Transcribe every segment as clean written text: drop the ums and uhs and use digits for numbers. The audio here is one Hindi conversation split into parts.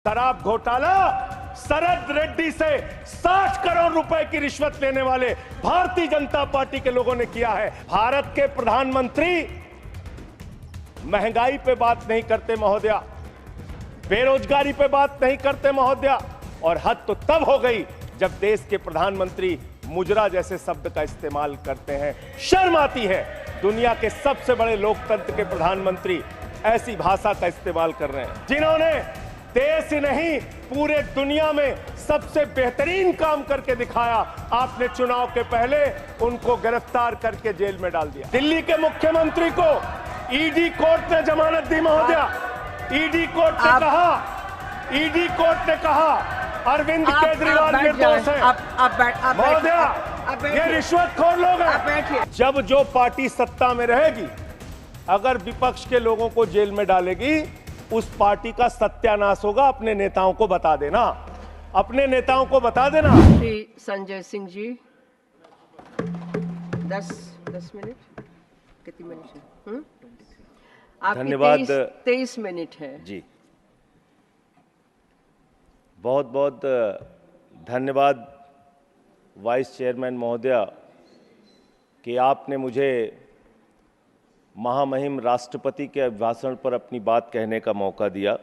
शराब घोटाला शरद रेड्डी से 60 करोड़ रुपए की रिश्वत लेने वाले भारतीय जनता पार्टी के लोगों ने किया है। भारत के प्रधानमंत्री महंगाई पे बात नहीं करते महोदया, बेरोजगारी पे बात नहीं करते महोदया, और हद तो तब हो गई जब देश के प्रधानमंत्री मुजरा जैसे शब्द का इस्तेमाल करते हैं। शर्म आती है। दुनिया के सबसे बड़े लोकतंत्र के प्रधानमंत्री ऐसी भाषा का इस्तेमाल कर रहे हैं, जिन्होंने देश ही नहीं पूरे दुनिया में सबसे बेहतरीन काम करके दिखाया। आपने चुनाव के पहले उनको गिरफ्तार करके जेल में डाल दिया। दिल्ली के मुख्यमंत्री को ईडी कोर्ट ने जमानत दी महोदया। ईडी कोर्ट ने कहा अरविंद केजरीवाल निर्दोष है। महोदया, ये रिश्वतखोर लोग हैं। जब जो पार्टी सत्ता में रहेगी, अगर विपक्ष के लोगों को जेल में डालेगी, उस पार्टी का सत्यानाश होगा। अपने नेताओं को बता देना, अपने नेताओं को बता देना। श्री संजय सिंह जी 10 मिनट कितनी मिनट है? धन्यवाद। 23 मिनट है जी, बहुत बहुत धन्यवाद वाइस चेयरमैन महोदया कि आपने मुझे महामहिम राष्ट्रपति के अभिभाषण पर अपनी बात कहने का मौका दिया।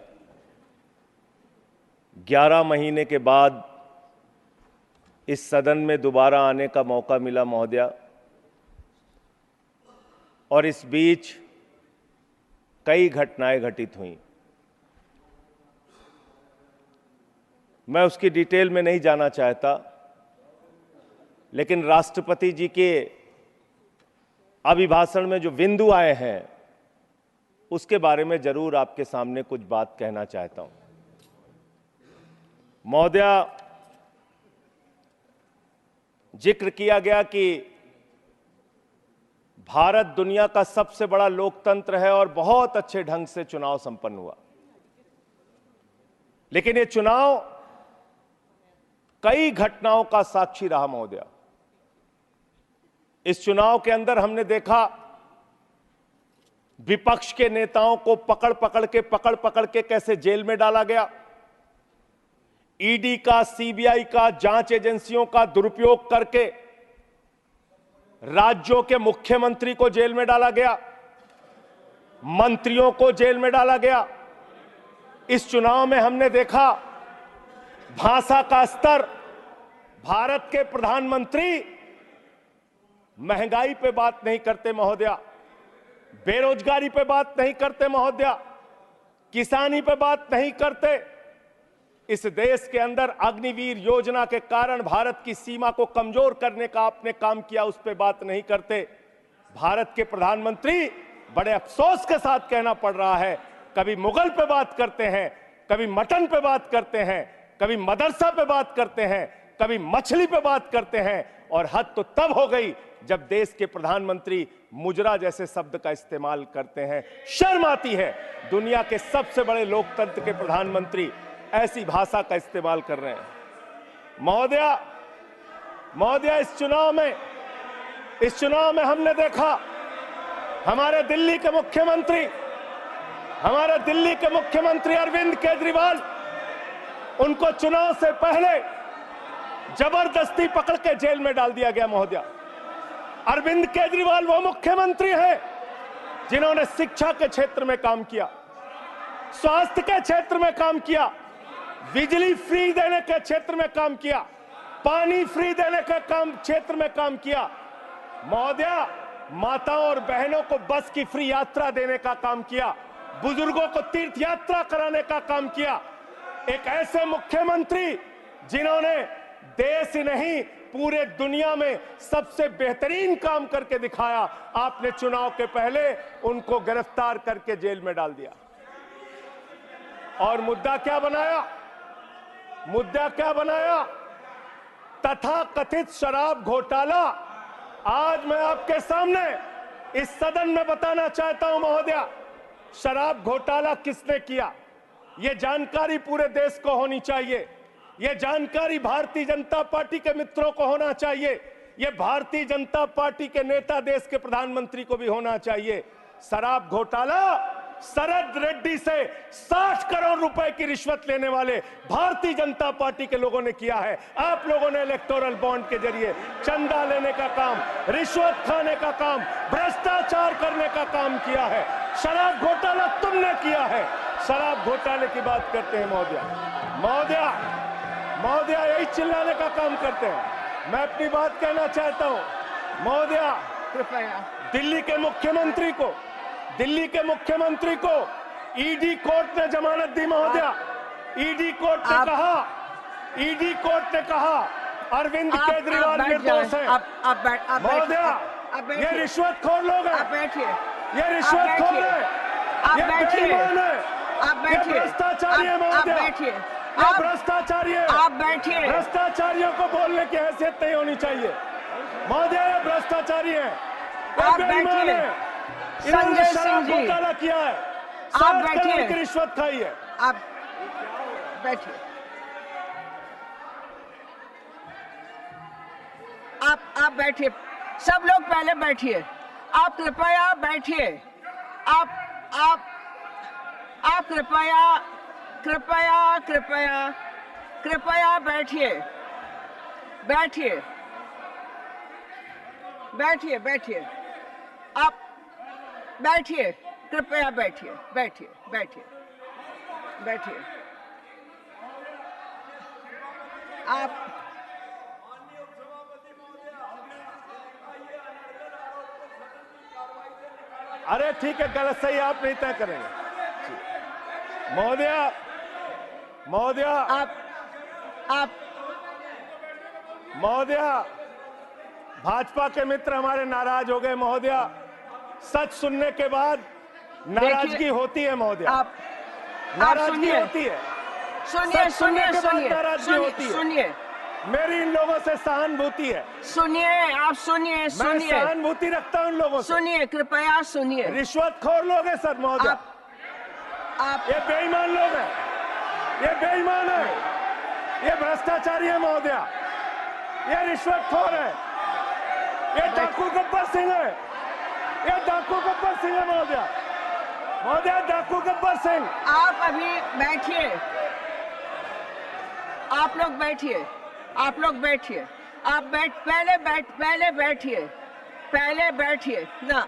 11 महीने के बाद इस सदन में दोबारा आने का मौका मिला महोदया, और इस बीच कई घटनाएं घटित हुई। मैं उसकी डिटेल में नहीं जाना चाहता, लेकिन राष्ट्रपति जी के अभिभाषण में जो बिंदु आए हैं उसके बारे में जरूर आपके सामने कुछ बात कहना चाहता हूं। महोदया, जिक्र किया गया कि भारत दुनिया का सबसे बड़ा लोकतंत्र है और बहुत अच्छे ढंग से चुनाव संपन्न हुआ, लेकिन ये चुनाव कई घटनाओं का साक्षी रहा महोदया। इस चुनाव के अंदर हमने देखा विपक्ष के नेताओं को पकड़ पकड़ के कैसे जेल में डाला गया। ईडी का, सीबीआई का, जांच एजेंसियों का दुरुपयोग करके राज्यों के मुख्यमंत्री को जेल में डाला गया, मंत्रियों को जेल में डाला गया। इस चुनाव में हमने देखा भाषा का स्तर। भारत के प्रधानमंत्री महंगाई पे बात नहीं करते महोदया, बेरोजगारी पे बात नहीं करते महोदया, किसानी पे बात नहीं करते। इस देश के अंदर अग्निवीर योजना के कारण भारत की सीमा को कमजोर करने का आपने काम किया, उस पे बात नहीं करते। भारत के प्रधानमंत्री, बड़े अफसोस के साथ कहना पड़ रहा है, कभी मुगल पे बात करते हैं, कभी मटन पे बात करते हैं, कभी मदरसा पे बात करते हैं, कभी मछली पे बात करते हैं, और हद तो तब हो गई जब देश के प्रधानमंत्री मुजरा जैसे शब्द का इस्तेमाल करते हैं। शर्म आती है। दुनिया के सबसे बड़े लोकतंत्र के प्रधानमंत्री ऐसी भाषा का इस्तेमाल कर रहे हैं। महोदया, इस चुनाव में हमने देखा हमारे दिल्ली के मुख्यमंत्री अरविंद केजरीवाल, उनको चुनाव से पहले जबरदस्ती पकड़ के जेल में डाल दिया गया महोदया। अरविंद केजरीवाल वो मुख्यमंत्री हैं जिन्होंने शिक्षा के क्षेत्र में काम किया, स्वास्थ्य के क्षेत्र में काम किया, बिजली फ्री देने के क्षेत्र में काम किया, पानी फ्री देने के क्षेत्र में काम किया। महोदया, माताओं और बहनों को बस की फ्री यात्रा देने का काम किया, बुजुर्गों को तीर्थ यात्रा कराने का काम किया। एक ऐसे मुख्यमंत्री जिन्होंने देश ही नहीं पूरे दुनिया में सबसे बेहतरीन काम करके दिखाया, आपने चुनाव के पहले उनको गिरफ्तार करके जेल में डाल दिया। और मुद्दा क्या बनाया? तथाकथित शराब घोटाला। आज मैं आपके सामने इस सदन में बताना चाहता हूं महोदया, शराब घोटाला किसने किया, यह जानकारी पूरे देश को होनी चाहिए। यह जानकारी भारतीय जनता पार्टी के मित्रों को होना चाहिए। यह भारतीय जनता पार्टी के नेता, देश के प्रधानमंत्री को भी होना चाहिए। शराब घोटाला शरद रेड्डी से 60 करोड़ रुपए की रिश्वत लेने वाले भारतीय जनता पार्टी के लोगों ने किया है। आप लोगों ने इलेक्टोरल बॉन्ड के जरिए चंदा लेने का काम, रिश्वत खाने का काम, भ्रष्टाचार करने का काम किया है। शराब घोटाला तुमने किया है। शराब घोटाले की बात करते हैं महोदया। महोदया महोदया यही चिल्लाने का काम करते हैं। मैं अपनी बात कहना चाहता हूं महोदया। कृपया दिल्ली के मुख्यमंत्री को ईडी कोर्ट ने जमानत दी महोदया। ईडी कोर्ट ने कहा अरविंद केजरीवाल निर्दोष है। महोदया ये रिश्वतखोर लोग हैं। आप बैठिए। ये रिश्वतखोर है। आप ये बैठिए। बेईमान है। आप बैठिए। ये भ्रष्टाचारी है आप महोदया। बैठिए। ये भ्रष्टाचारी है। आप बैठिए। भ्रष्टाचारियों को बोलने की हैसियत नहीं होनी चाहिए महोदया। ये भ्रष्टाचारी है। आप बैठिए। इन्होंने संजय शराब सिंह जी, घोटाला किया है। आप 60 बैठिए। करोड़ की रिश्वत खाई है। आप बैठिए। आप बैठिए। सब लोग पहले बैठिए। आप कृपया बैठिए। आप कृपया बैठिए। आप बैठिए। कृपया बैठिए। आप अरे ठीक है, गलत सही आप नहीं तय करेंगे महोदया। आप महोदया भाजपा के मित्र हमारे नाराज हो गए महोदया। सच सुनने के बाद नाराजगी होती है महोदया। आप नाराजगी सुनिए। होती है। सुनिए। सच सुनने के बाद नाराजगी होती है। सुनिए। मेरी इन लोगों से सहानुभूति है। आप सुनिए। मैं सहानुभूति रखता हूं इन लोगों से। सुनिए, कृपया सुनिए। रिश्वतखोर लोग हैं सर महोदया। आप ये बेईमान लोग हैं। ये बेईमान है। ये भ्रष्टाचारी है महोदया। ये रिश्वतखोर है। ये डाकू गब्बर सिंह है। ये डाकू गब्बर सिंह है महोदया। डाकू गब्बर सिंह। आप अभी बैठिए। आप लोग बैठिए। पहले बैठिए। ना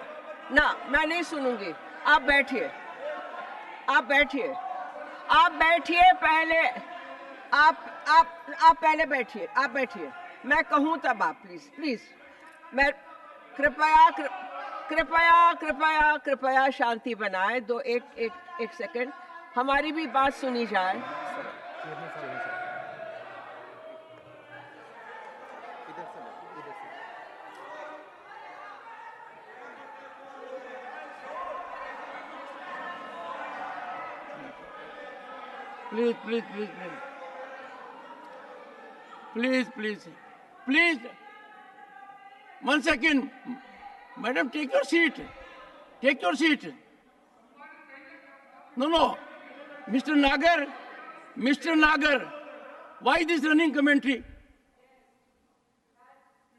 मैं नहीं सुनूंगी। आप बैठिए पहले। आप पहले बैठिए। मैं कहूं तब आप प्लीज मैं कृपया शांति बनाए। एक सेकंड, हमारी भी बात सुनी जाए। Please. 1 second. Madam, take your seat. No. Mr. Nagar, why this running commentary?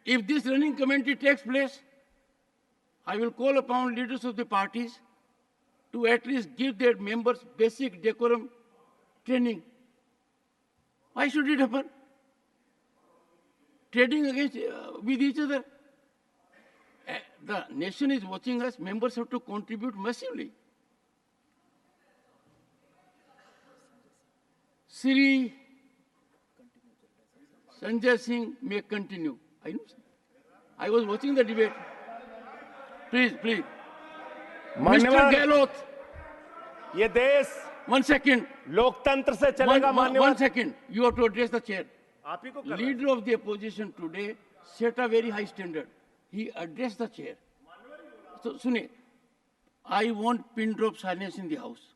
If this running commentary takes place, I will call upon leaders of the parties to at least give their members basic decorum training. Why should it happen? Trading against with each other. The nation is watching us. Members have to contribute massively. Sri Sanjay Singh may continue. I know. I was watching the debate. Please. Mr. Gehlot. ये देश 1 second. लोकतंत्र से चलेगा माननीय। 1 second. You have to address the chair. आप ही को करना है। Leader of the opposition today set a very high standard. He addressed the chair. So, Sune, I want pin drop silence in the house.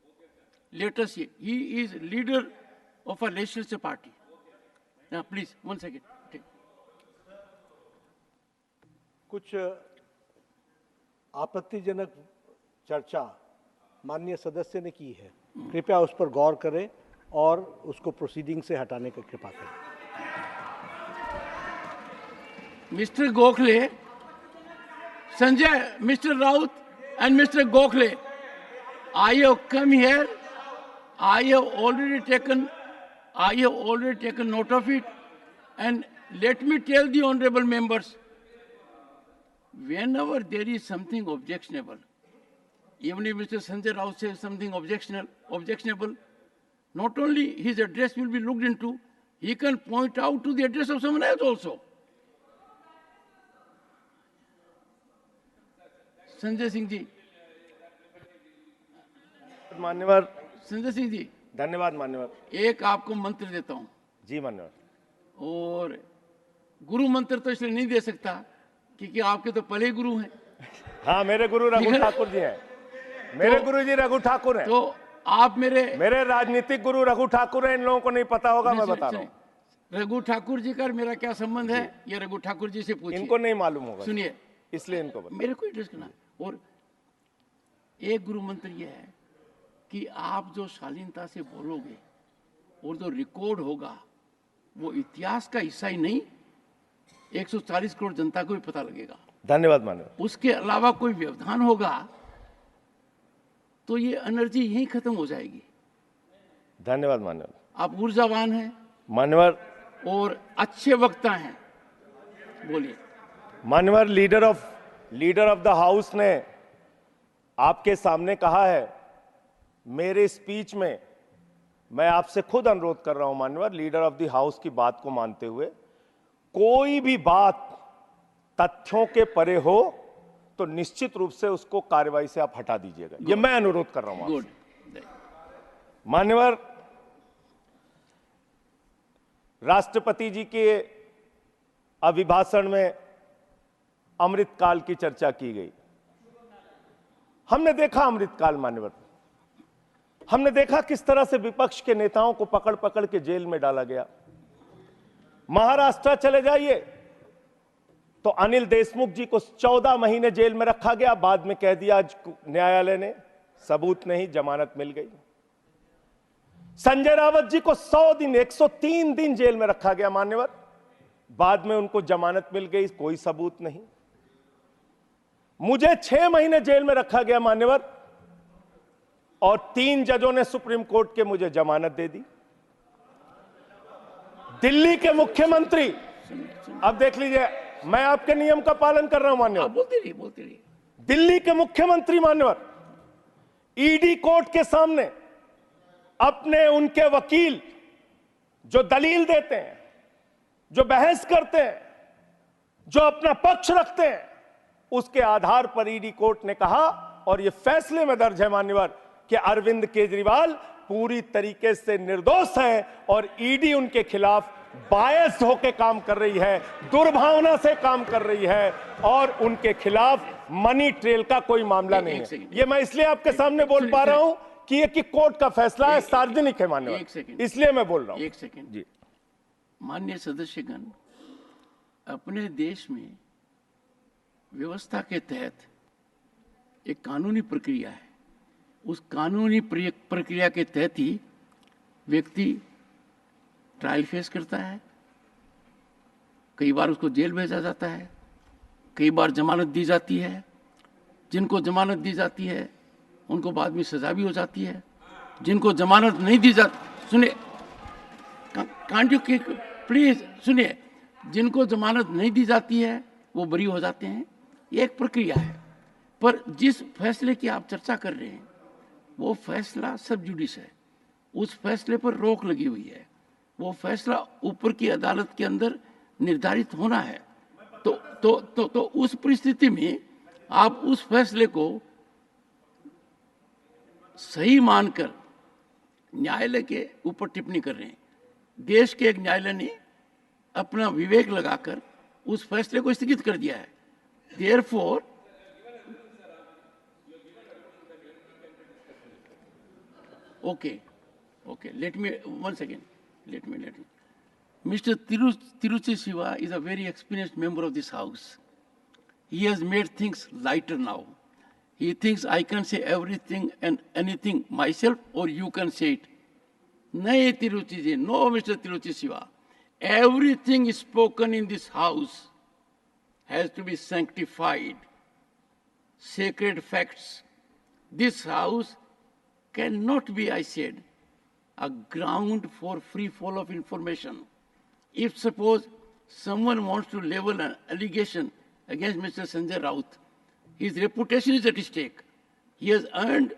Let us see. He is leader of a legislative party. Now, please, 1 second. Okay. कुछ आपत्तिजनक चर्चा माननीय सदस्य ने की है, कृपया उस पर गौर करें और उसको प्रोसीडिंग से हटाने की कृपा करें। Mr. Gokhale, Sanjay, Mr. Raut and Mr. Gokhale, I have come here. I have already taken note of it. And let me tell the honorable members, whenever there is something objectionable, even if Mr. Sanjay Rao says something objectionable, not only his address will be looked into, he can point out to the address of someone else also. Sanjay Singh ji, मान्यवर संजय सिंह जी, धन्यवाद मान्यवर। एक आपको मंत्र देता हूं, जी मान्यवर। और गुरु मंत्र तो इसलिए नहीं दे सकता क्योंकि आपके तो पहले ही गुरु हैं। हाँ, मेरे गुरु रघु ठाकुर जी हैं। मेरे गुरु जी रघु ठाकुर हैं। तो आप मेरे राजनीतिक गुरु रघु ठाकुर हैं। इन लोगों को नहीं पता होगा, मैं बता रहा हूँ। रघु ठाकुर जी का मेरा क्या संबंध है, ये रघु ठाकुर जी से पूछिए। इनको नहीं मालूम होगा, सुनिए, इसलिए इनको बता। मेरे को एड्रेस करना। और एक गुरु मंत्र यह है कि आप जो शालीनता से बोलोगे और जो रिकॉर्ड होगा वो इतिहास का हिस्सा ही नहीं, 140 करोड़ जनता को भी पता लगेगा। धन्यवाद मान्यवर। उसके अलावा कोई व्यवधान होगा तो ये एनर्जी यहीं खत्म हो जाएगी। धन्यवाद मान्यवर। आप ऊर्जावान हैं मान्यवर और अच्छे वक्ता हैं, बोलिए। मान्यवर, लीडर ऑफ द हाउस ने आपके सामने कहा है, मेरे स्पीच में मैं आपसे खुद अनुरोध कर रहा हूं मान्यवर, लीडर ऑफ द हाउस की बात को मानते हुए, कोई भी बात तथ्यों के परे हो तो निश्चित रूप से उसको कार्रवाई से आप हटा दीजिएगा। ये मैं अनुरोध कर रहा हूं। गुड। मान्यवर, राष्ट्रपति जी के अभिभाषण में अमृतकाल की चर्चा की गई। हमने देखा अमृतकाल मान्यवर, हमने देखा किस तरह से विपक्ष के नेताओं को पकड़ पकड़ के जेल में डाला गया। महाराष्ट्र चले जाइए तो अनिल देशमुख जी को 14 महीने जेल में रखा गया, बाद में कह दिया न्यायालय ने सबूत नहीं, जमानत मिल गई। संजय रावत जी को 100 दिन 103 दिन जेल में रखा गया मान्यवर, बाद में उनको जमानत मिल गई, कोई सबूत नहीं। मुझे 6 महीने जेल में रखा गया मान्यवर, और 3 जजों ने सुप्रीम कोर्ट के मुझे जमानत दे दी। दिल्ली के मुख्यमंत्री, अब देख लीजिए, मैं आपके नियम का पालन कर रहा हूं मान्यवर। बोलते रहिए। दिल्ली के मुख्यमंत्री मान्यवर ईडी कोर्ट के सामने अपने उनके वकील जो दलील देते हैं, जो बहस करते हैं, जो अपना पक्ष रखते हैं, उसके आधार पर ईडी कोर्ट ने कहा, और यह फैसले में दर्ज है मान्यवर, कि अरविंद केजरीवाल पूरी तरीके से निर्दोष है और ईडी उनके खिलाफ बायस होकर काम कर रही है, दुर्भावना से काम कर रही है, और उनके खिलाफ मनी ट्रेल का कोई मामला नहीं है। ये मैं इसलिए आपके सामने बोल पा रहा हूं कि ये कि कोर्ट का फैसला है, सार्वजनिक है मान्यवर, इसलिए मैं बोल रहा हूं। एक सेकंड जी। माननीय सदस्यगण, अपने देश में व्यवस्था के तहत एक कानूनी प्रक्रिया है। उस कानूनी प्रक्रिया के तहत ही व्यक्ति ट्रायल फेस करता है, कई बार उसको जेल भेजा जाता है, कई बार जमानत दी जाती है। जिनको जमानत दी जाती है उनको बाद में सजा भी हो जाती है। जिनको जमानत नहीं दी जाती, सुनिए, कांट यू प्लीज सुनिए, जिनको जमानत नहीं दी जाती है वो बरी हो जाते हैं। ये एक प्रक्रिया है। पर जिस फैसले की आप चर्चा कर रहे हैं वो फैसला सब जुडिस है, उस फैसले पर रोक लगी हुई है। वो फैसला ऊपर की अदालत के अंदर निर्धारित होना है। तो उस परिस्थिति में आप उस फैसले को सही मानकर न्यायालय के ऊपर टिप्पणी कर रहे हैं। देश के एक न्यायालय ने अपना विवेक लगाकर उस फैसले को स्थगित कर दिया है। Therefore okay, let me one second. Let me. Mr. Tiruchi Siva is a very experienced member of this house. He has made things lighter now. He thinks I can say everything and anything myself, or you can say it. No, Tiruchi ji, no, Mr. Tiruchi Siva. Everything spoken in this house has to be sanctified. Sacred facts. This house cannot be, I said, a ground for free fall of information. If suppose someone wants to level an allegation against Mr. Sanjay Raut, his reputation is at stake. He has earned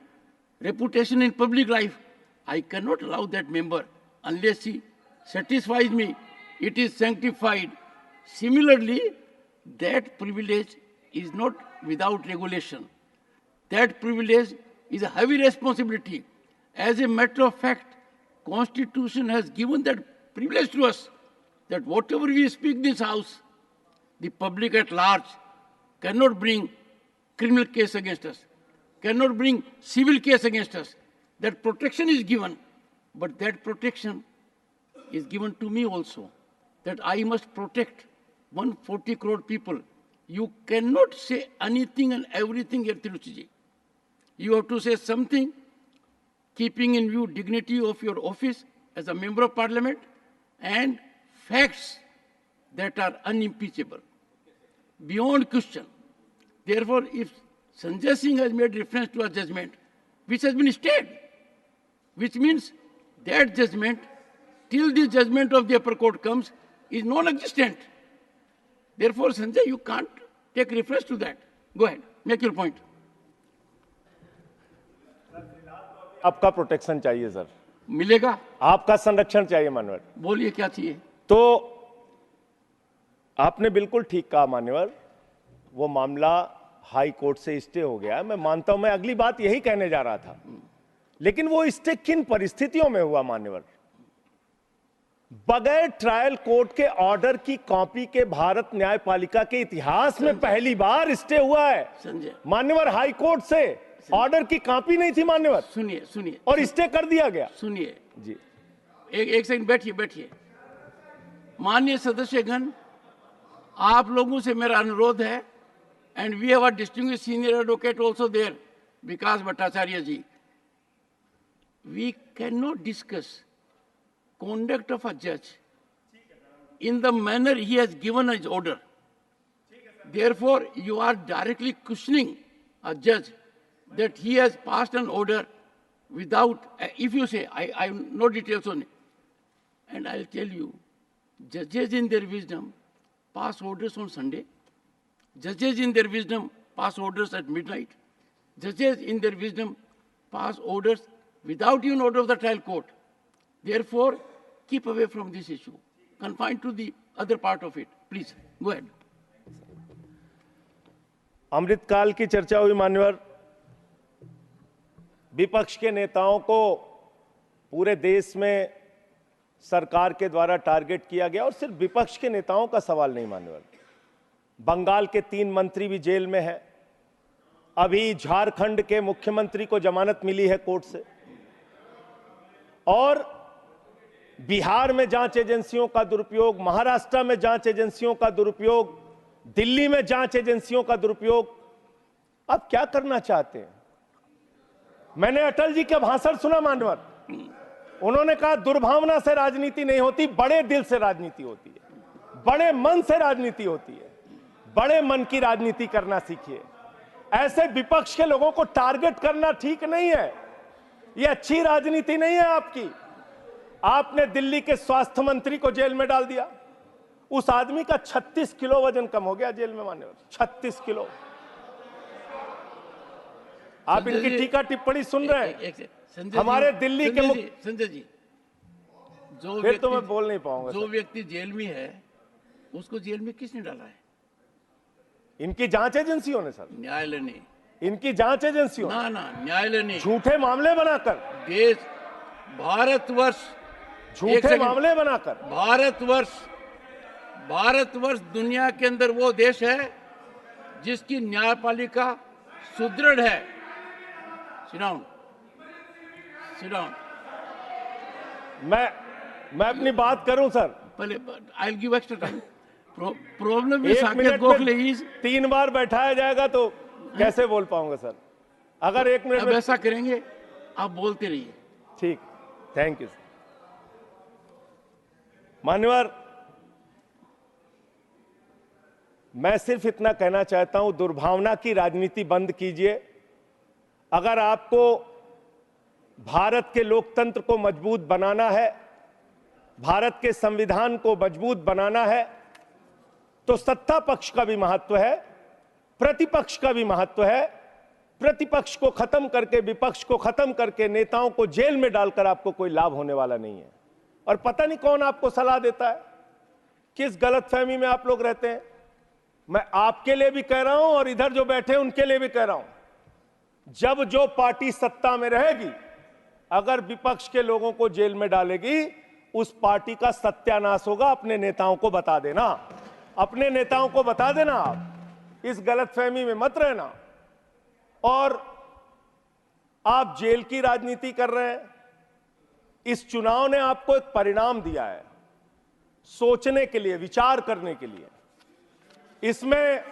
reputation in public life. I cannot allow that member unless he satisfies me it is sanctified. Similarly, that privilege is not without regulation. That privilege is a heavy responsibility. As a matter of fact, Constitution has given that privilege to us, that whatever we speak in this house, the public at large cannot bring criminal case against us, cannot bring civil case against us. That protection is given, but that protection is given to me also, that I must protect 140 crore people. You cannot say anything and everything here, Tiruchiji. You have to say something keeping in view dignity of your office as a member of parliament and facts that are unimpeachable, beyond question. Therefore, if Sanjay Singh has made reference to a judgment which has been stayed, which means that judgment, till the judgment of the upper court comes, is non-existent. Therefore, Sanjay, you can't take reference to that. Go ahead, make your point. आपका प्रोटेक्शन चाहिए सर, मिलेगा? आपका संरक्षण चाहिए मान्यवर। बोलिए क्या चाहिए? तो आपने बिल्कुल ठीक कहा मान्यवर, वो मामला हाई कोर्ट से स्टे हो गया। मैं मानता हूं, मैं अगली बात यही कहने जा रहा था, लेकिन वो स्टे किन परिस्थितियों में हुआ मान्यवर? बगैर ट्रायल कोर्ट के ऑर्डर की कॉपी के भारत न्यायपालिका के इतिहास में पहली बार स्टे हुआ है संजय मान्यवर। हाई कोर्ट से ऑर्डर की कॉपी नहीं थी मान्यवर, सुनिए और स्टे कर दिया गया। सुनिए जी, एक सेकंड बैठिए। माननीय सदस्यगण, आप लोगों से मेरा अनुरोध है, and we have a distinguished senior advocate also there, Vikas Bhattacharya ji, we can not discuss conduct of a judge in the manner he has given his order. Therefore, you are directly questioning a judge that he has passed an order without, if you say, I have no details on it, and I'll tell you, judges in their wisdom pass orders on Sunday, judges in their wisdom pass orders at midnight, judges in their wisdom pass orders without even order of the trial court. Therefore, keep away from this issue. Confine to the other part of it. Please, go ahead. अमृतकाल की चर्चा हुई मान्यवर। विपक्ष के नेताओं को पूरे देश में सरकार के द्वारा टारगेट किया गया, और सिर्फ विपक्ष के नेताओं का सवाल नहीं मान्यवर, बंगाल के 3 मंत्री भी जेल में हैं। अभी झारखंड के मुख्यमंत्री को जमानत मिली है कोर्ट से, और बिहार में जांच एजेंसियों का दुरुपयोग, महाराष्ट्र में जांच एजेंसियों का दुरुपयोग, दिल्ली में जांच एजेंसियों का दुरुपयोग। अब क्या करना चाहते हैं? मैंने अटल जी का भाषण सुना मान्यवर, उन्होंने कहा दुर्भावना से राजनीति नहीं होती, बड़े दिल से राजनीति होती है, बड़े मन से राजनीति होती है, बड़े मन की राजनीति करना सीखिए। ऐसे विपक्ष के लोगों को टारगेट करना ठीक नहीं है, ये अच्छी राजनीति नहीं है आपकी। आपने दिल्ली के स्वास्थ्य मंत्री को जेल में डाल दिया, उस आदमी का 36 किलो वजन कम हो गया जेल में मान्यवर, 36 किलो। आप इनकी टीका टिप्पणी सुन रहे हैं? हमारे दिल्ली के संजय जी, जो फिर तो मैं बोल नहीं पाऊंगा। जो व्यक्ति जेल में है, उसको जेल में किसने डाला है? इनकी जांच एजेंसियों ने सर, न्यायालय ने। इनकी जांच एजेंसियों ना न्यायालय ने झूठे मामले बनाकर, देश भारतवर्ष झूठे मामले बनाकर, भारतवर्ष दुनिया के अंदर वो देश है जिसकी न्यायपालिका सुदृढ़ है। Sit down. मैं अपनी बात करूं सर, पहले I'll give extra time. Problem एक मिनट में 3 बार बैठाया जाएगा तो कैसे बोल पाऊंगा सर? अगर 1 मिनट अब ऐसा करेंगे, आप बोलते रहिए। ठीक, थैंक यू सर। मान्यवर, मैं सिर्फ इतना कहना चाहता हूं, दुर्भावना की राजनीति बंद कीजिए। अगर आपको भारत के लोकतंत्र को मजबूत बनाना है, भारत के संविधान को मजबूत बनाना है, तो सत्ता पक्ष का भी महत्व है, प्रतिपक्ष का भी महत्व है। प्रतिपक्ष को खत्म करके, विपक्ष को खत्म करके नेताओं को जेल में डालकर आपको कोई लाभ होने वाला नहीं है। और पता नहीं कौन आपको सलाह देता है, किस गलतफहमी में आप लोग रहते हैं। मैं आपके लिए भी कह रहा हूं और इधर जो बैठे हैं उनके लिए भी कह रहा हूं, जब जो पार्टी सत्ता में रहेगी, अगर विपक्ष के लोगों को जेल में डालेगी, उस पार्टी का सत्यानाश होगा। अपने नेताओं को बता देना, अपने नेताओं को बता देना। आप इस गलतफहमी में मत रहना। और आप जेल की राजनीति कर रहे हैं। इस चुनाव ने आपको एक परिणाम दिया है, सोचने के लिए, विचार करने के लिए। इसमें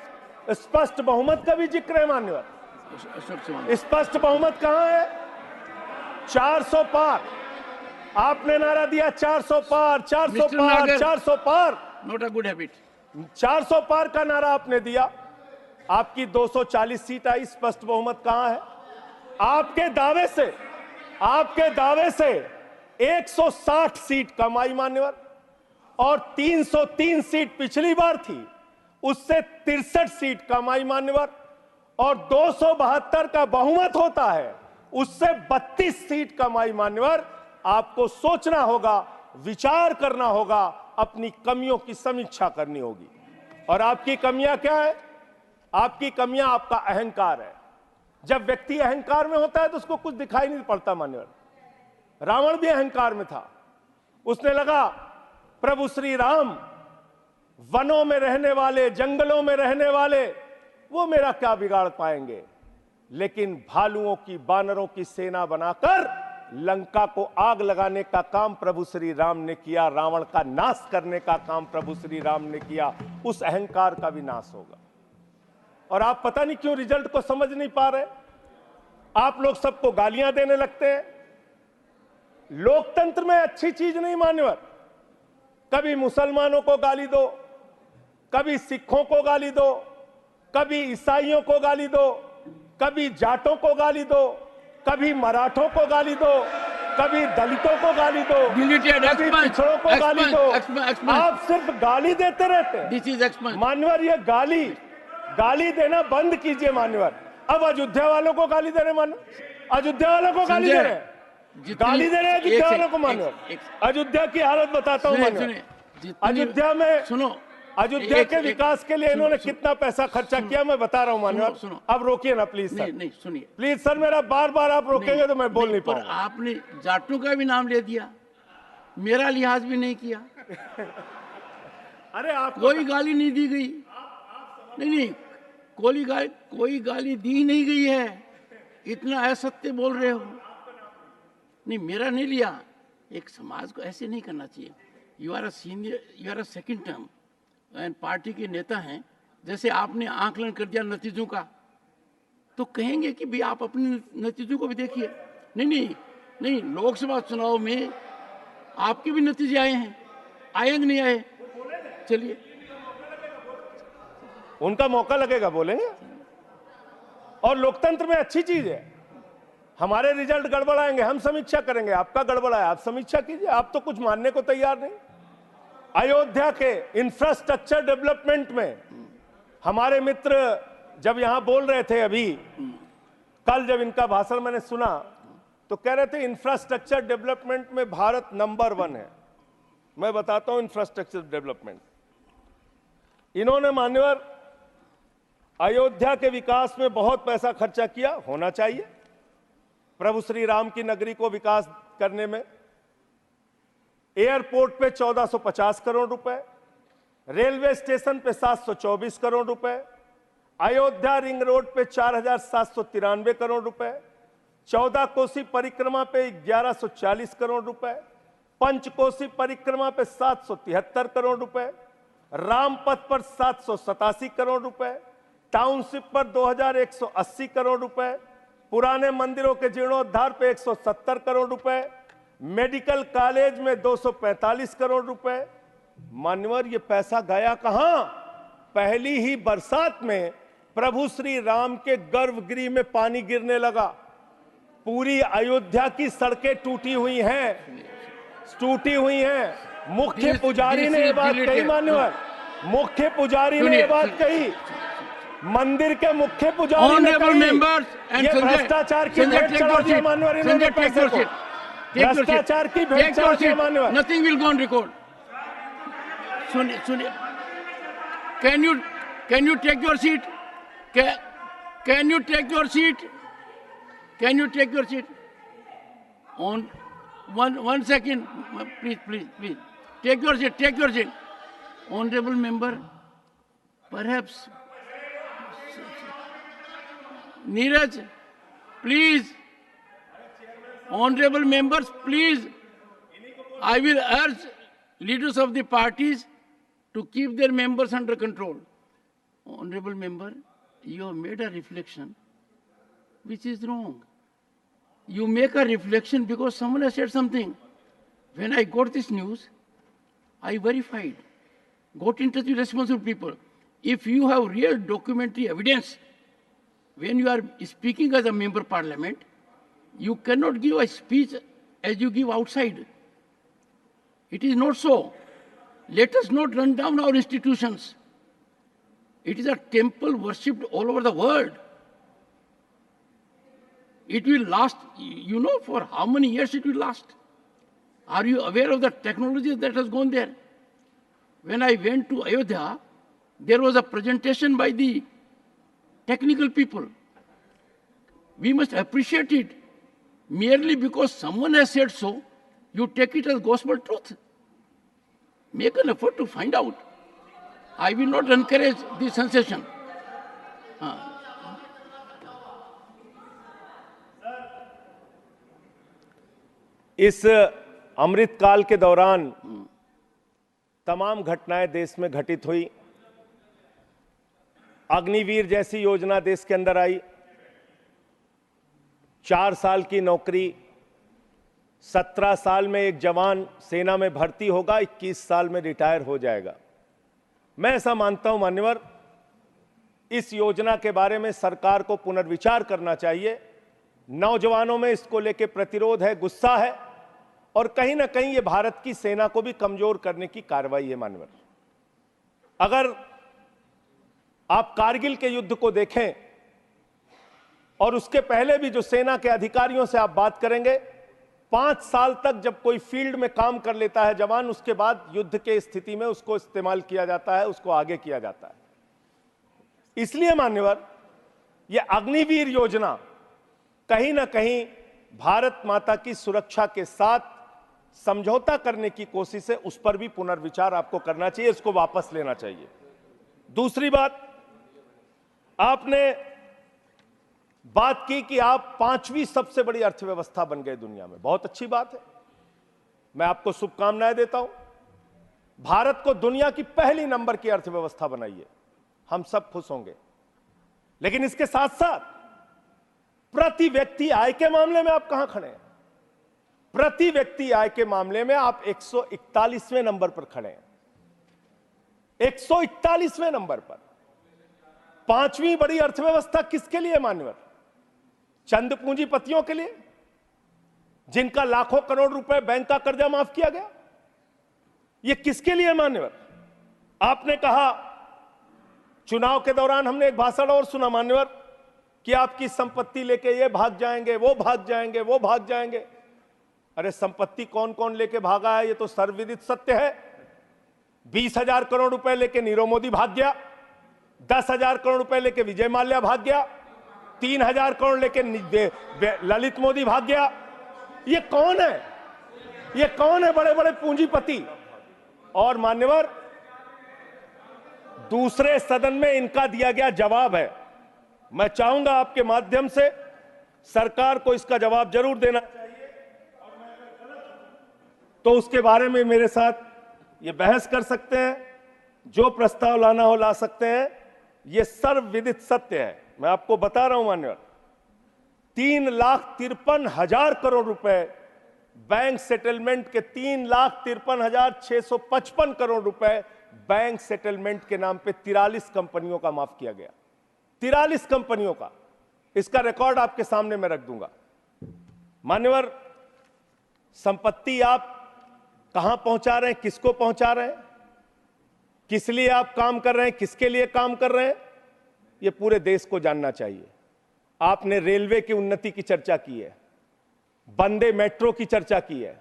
स्पष्ट बहुमत का भी जिक्र है मान्यवर। स्पष्ट बहुमत कहां है? 400 पार। आपने नारा दिया 400 पार, 400 पार, 400 पार। Not a good habit. 400 पार का नारा आपने दिया। आपकी 240 सीट आई। स्पष्ट बहुमत कहां है? आपके दावे से 160 सीट कम आई मान्यवर, और 303 सीट पिछली बार थी, उससे 63 सीट कम आई मान्यवर, और 272 का बहुमत होता है, उससे 32 सीट कम आई मान्यवर। आपको सोचना होगा, विचार करना होगा, अपनी कमियों की समीक्षा करनी होगी। और आपकी कमियां क्या है? आपकी कमियां आपका अहंकार है। जब व्यक्ति अहंकार में होता है तो उसको कुछ दिखाई नहीं पड़ता मान्यवर। रावण भी अहंकार में था। उसने लगा प्रभु श्री राम वनों में रहने वाले, जंगलों में रहने वाले, वो मेरा क्या बिगाड़ पाएंगे। लेकिन भालुओं की, बानरों की सेना बनाकर लंका को आग लगाने का काम प्रभु श्री राम ने किया, रावण का नाश करने का काम प्रभु श्री राम ने किया। उस अहंकार का भी नाश होगा। और आप पता नहीं क्यों रिजल्ट को समझ नहीं पा रहे। आप लोग सबको गालियां देने लगते हैं। लोकतंत्र में अच्छी चीज नहीं मान्यवर। कभी मुसलमानों को गाली दो, कभी सिखों को गाली दो, कभी ईसाइयों को गाली दो, कभी जाटों को गाली दो, कभी मराठों को गाली दो, कभी दलितों को गाली दो, कभी पिछड़ों को गाली दो। आप सिर्फ गाली देते रहते। मान्यवर, ये गाली देना बंद कीजिए मान्यवर। अब अयोध्या वालों को गाली दे रहे मान्यवर, अयोध्या वालों को गाली दे रहे हैं, गाली दे रहे हैं अयोध्या वालों को मान्यवर। अयोध्या की हालत बताता हूं मान्यवर। अयोध्या में सुनो, अयोध्या के विकास के लिए इन्होंने कितना पैसा खर्चा किया मैं बता रहा हूं मान्यवर। अब रोकिए ना प्लीज सर। नहीं सुनिए प्लीज सर, मेरा बार बार आप रोकेंगे तो मैं बोल नहीं पाऊंगा। आपने जाटों का भी नाम ले दिया, मेरा लिहाज भी नहीं किया। अरे आप कोई गाली नहीं दी गई। नहीं, कोई गाली दी नहीं गई है। इतना असत्य बोल रहे हो। नहीं, मेरा नहीं लिया। एक समाज को ऐसे नहीं करना चाहिए। You are a senior, you are a second term and party के नेता हैं। जैसे आपने आकलन कर दिया नतीजों का, तो कहेंगे कि भाई आप अपने नतीजों को भी देखिए। नहीं, लोकसभा चुनाव में आपके भी नतीजे आए हैं, आए नहीं आए? चलिए, उनका मौका लगेगा, बोलेंगे। और लोकतंत्र में अच्छी चीज है, हमारे रिजल्ट गड़बड़ाएंगे, हम समीक्षा करेंगे। आपका गड़बड़ाया, आप समीक्षा कीजिए। आप तो कुछ मानने को तैयार नहीं। अयोध्या के इंफ्रास्ट्रक्चर डेवलपमेंट में हमारे मित्र जब यहां बोल रहे थे, अभी कल जब इनका भाषण मैंने सुना, तो कह रहे थे इंफ्रास्ट्रक्चर डेवलपमेंट में भारत नंबर 1 है। मैं बताता हूं इंफ्रास्ट्रक्चर डेवलपमेंट। इन्होंने मान्यवर अयोध्या के विकास में बहुत पैसा खर्चा किया, होना चाहिए। प्रभु श्री राम की नगरी को विकास करने में एयरपोर्ट पे 1450 करोड़ रुपए, रेलवे स्टेशन पे 724 करोड़ रुपए, अयोध्या रिंग रोड पे 4793 करोड़ रुपए, 14 कोसी परिक्रमा पे 1140 करोड़ रुपए, पंचकोसी परिक्रमा पे 773 करोड़ रुपए, रामपथ पर 787 करोड़ रुपए, टाउनशिप पर 2180 करोड़ रुपए, पुराने मंदिरों के जीर्णोद्धार पे 170 करोड़ रुपए, मेडिकल कॉलेज में 245 करोड़ रुपए। मान्यवर, ये पैसा गया कहां? पहली ही बरसात में प्रभु श्री राम के गर्भगृह में पानी गिरने लगा। पूरी अयोध्या की सड़कें टूटी हुई हैं। मुख्य पुजारी ने ये बात कही मान्यवर, मुख्य पुजारी ने ये बात कही, मंदिर के मुख्य पुजारी ने कही, ये भ्रष्टाचार की भेंट चढ़ा दिया मान्यवर इन्होंने पैसे को, भ्रष्टाचार की भेंट चढ़ा दिया मान्यवर। Nothing will go on record. सुनिए, can you take your seat? Can you take your seat? Can you take your seat? On one second, please. Take your seat. Honorable member, perhaps. Neeraj, please. Honorable members, please. I will urge leaders of the parties to keep their members under control. Honorable member, you have made a reflection which is wrong. You make a reflection because someone has said something. When I got this news, I verified, got in touch with responsible people. If you have real documentary evidence, when you are speaking as a member of parliament, you cannot give a speech as you give outside. It is not so. Let us not run down our institutions. It is a temple worshipped all over the world. It will last, you know, for how many years it will last? Are you aware of the technology that has gone there? When I went to Ayodhya, there was a presentation by the technical people. We must appreciate it. Merely because someone has said so, you take it as gospel truth. Make an effort to find out. I will not encourage the sensation. इस अमृत काल के दौरान तमाम घटनाएं देश में घटित हुई। अग्निवीर जैसी योजना देश के अंदर आई, 4 साल की नौकरी, 17 साल में एक जवान सेना में भर्ती होगा, 21 साल में रिटायर हो जाएगा। मैं ऐसा मानता हूं मान्यवर, इस योजना के बारे में सरकार को पुनर्विचार करना चाहिए। नौजवानों में इसको लेकर प्रतिरोध है, गुस्सा है, और कहीं ना कहीं ये भारत की सेना को भी कमजोर करने की कार्रवाई है मान्यवर। अगर आप कारगिल के युद्ध को देखें और उसके पहले भी जो सेना के अधिकारियों से आप बात करेंगे, 5 साल तक जब कोई फील्ड में काम कर लेता है जवान, उसके बाद युद्ध के स्थिति में उसको इस्तेमाल किया जाता है, उसको आगे किया जाता है। इसलिए मान्यवर, यह अग्निवीर योजना कहीं ना कहीं भारत माता की सुरक्षा के साथ समझौता करने की कोशिश है। उस पर भी पुनर्विचार आपको करना चाहिए, इसको वापस लेना चाहिए। दूसरी बात, आपने बात की कि आप 5वीं सबसे बड़ी अर्थव्यवस्था बन गए दुनिया में। बहुत अच्छी बात है, मैं आपको शुभकामनाएं देता हूं। भारत को दुनिया की पहली नंबर की अर्थव्यवस्था बनाइए, हम सब खुश होंगे। लेकिन इसके साथ साथ प्रति व्यक्ति आय के मामले में आप कहां खड़े हैं? प्रति व्यक्ति आय के मामले में आप 141वें नंबर पर खड़े हैं, 141वें नंबर पर। 5वीं बड़ी अर्थव्यवस्था किसके लिए मान्यवर? चंद पूंजीपतियों के लिए, जिनका लाखों करोड़ रुपए बैंक का कर्जा माफ किया गया। यह किसके लिए मान्यवर? आपने कहा, चुनाव के दौरान हमने एक भाषण और सुना मान्यवर, कि आपकी संपत्ति लेके ये भाग जाएंगे, वो भाग जाएंगे, वो भाग जाएंगे। अरे संपत्ति कौन कौन लेके भागा है, ये तो सर्वविदित सत्य है। 20,000 करोड़ रुपए लेके नीरव मोदी भाग गया, 10,000 करोड़ रुपए लेके विजय माल्या भाग गया, 3,000 करोड़ लेके ललित मोदी भाग गया। ये कौन है? ये कौन है बड़े बड़े पूंजीपति? और मान्यवर, दूसरे सदन में इनका दिया गया जवाब है। मैं चाहूंगा आपके माध्यम से सरकार को इसका जवाब जरूर देना चाहिए, तो उसके बारे में मेरे साथ ये बहस कर सकते हैं, जो प्रस्ताव लाना हो ला सकते हैं। ये सर्वविदित सत्य है, मैं आपको बता रहा हूं मान्यवर। 3,53,000 करोड़ रुपए बैंक सेटलमेंट के, 3,53,655 करोड़ रुपए बैंक सेटलमेंट के नाम पे 43 कंपनियों का माफ किया गया। 43 कंपनियों का, इसका रिकॉर्ड आपके सामने मैं रख दूंगा। मान्यवर, संपत्ति आप कहां पहुंचा रहे हैं, किसको पहुंचा रहे हैं, किस लिए आप काम कर रहे हैं, किसके लिए काम कर रहे हैं, यह पूरे देश को जानना चाहिए। आपने रेलवे की उन्नति की चर्चा की है, वंदे मेट्रो की चर्चा की है।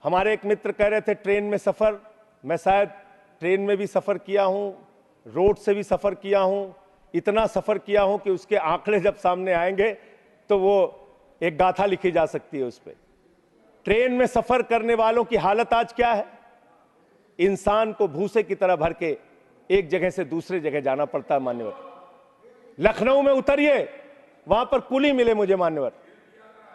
हमारे एक मित्र कह रहे थे ट्रेन में सफर, मैं शायद ट्रेन में भी सफर किया हूं, रोड से भी सफर किया हूं, इतना सफर किया हूं कि उसके आंकड़े जब सामने आएंगे तो वो एक गाथा लिखी जा सकती है उस पर। ट्रेन में सफर करने वालों की हालत आज क्या है? इंसान को भूसे की तरह भर के एक जगह से दूसरे जगह जाना पड़ता है। मान्यवर, लखनऊ में उतरिए, वहां पर कुली मिले मुझे मान्यवर,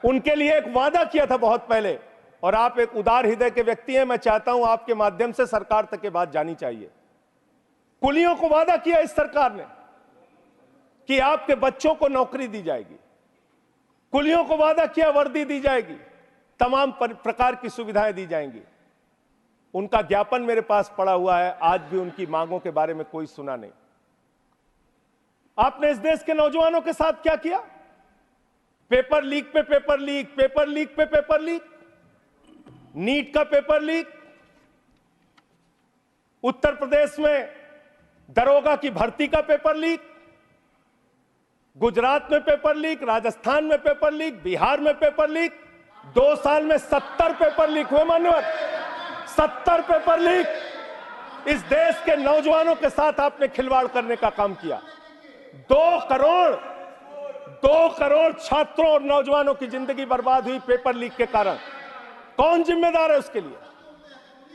उनके लिए एक वादा किया था बहुत पहले, और आप एक उदार हृदय के व्यक्ति हैं, मैं चाहता हूं आपके माध्यम से सरकार तक ये बात जानी चाहिए। कुलियों को वादा किया इस सरकार ने कि आपके बच्चों को नौकरी दी जाएगी, कुलियों को वादा किया वर्दी दी जाएगी, तमाम प्रकार की सुविधाएं दी जाएंगी। उनका ज्ञापन मेरे पास पड़ा हुआ है, आज भी उनकी मांगों के बारे में कोई सुना नहीं। आपने इस देश के नौजवानों के साथ क्या किया? पेपर लीक पे पेपर लीक, पेपर लीक पे पेपर लीक, नीट का पेपर लीक, उत्तर प्रदेश में दरोगा की भर्ती का पेपर लीक, गुजरात में पेपर लीक, राजस्थान में पेपर लीक, बिहार में पेपर लीक, 2 साल में 70 पेपर लीक हुए मान्यवर, 70 पेपर लीक। इस देश के नौजवानों के साथ आपने खिलवाड़ करने का काम किया। 2 करोड़ छात्रों और नौजवानों की जिंदगी बर्बाद हुई पेपर लीक के कारण। कौन जिम्मेदार है उसके लिए?